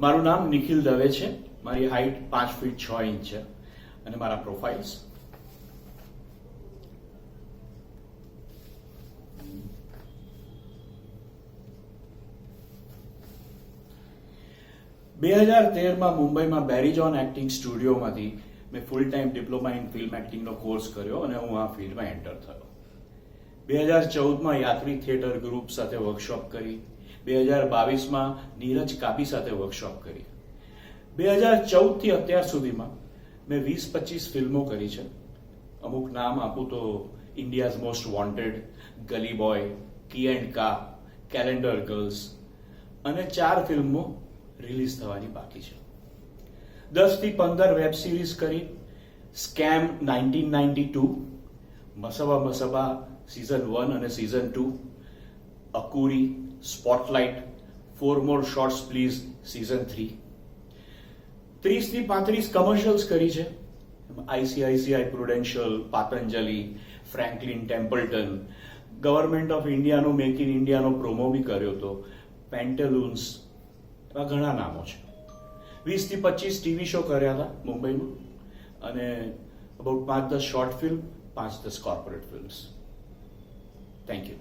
મારું નામ નિખિલ દવે છે. મારી હાઈટ 5 ફીટ 6 ઇંચ છે અને મારા પ્રોફાઇલ્સ ...2013માં મુંબઈમાં બેરીજોન એક્ટિંગ સ્ટુડિયોમાંથી મેં full time diploma in film એક્ટિંગનો કોર્સ કર્યો અને હું આ ફિલ્ડમાં એન્ટર થયો. 2014માં યાત્રી થિયેટર ગ્રુપ સાથે વર્કશોપ કરી. 2022માં નીરજ કાપી સાથે વર્કશોપ કરી. 2014થી અત્યાર સુધીમાં મેં 20-25 ફિલ્મો કરી છે. અમુક નામ આપું તો India's most wanted, Gully Boy, Ki and Ka, calendar girls અને 4 ફિલ્મો રિલીઝ થવાની બાકી છે. 10થી 15 વેબ સિરીઝ કરી. સ્કેમ 1992, મસબા મસબા સિઝન 1 અને season 2, Akuri, spotlight, 4 more shots please season 3. 30થી 35 કમર્શિયલ્સ કરી છે. ICICI prudential, Patanjali, Franklin Templeton, government of ઇન્ડિયાનો મેક ઇન ઇન્ડિયાનો પ્રોમો બી કર્યો હતો, પેન્ટેલુન્સ, એવા ઘણા નામો છે. 20થી 25 ટીવી શો કર્યા હતા મુંબઈમાં અને about 5-10 short film, 5-10 corporate films. Thank you.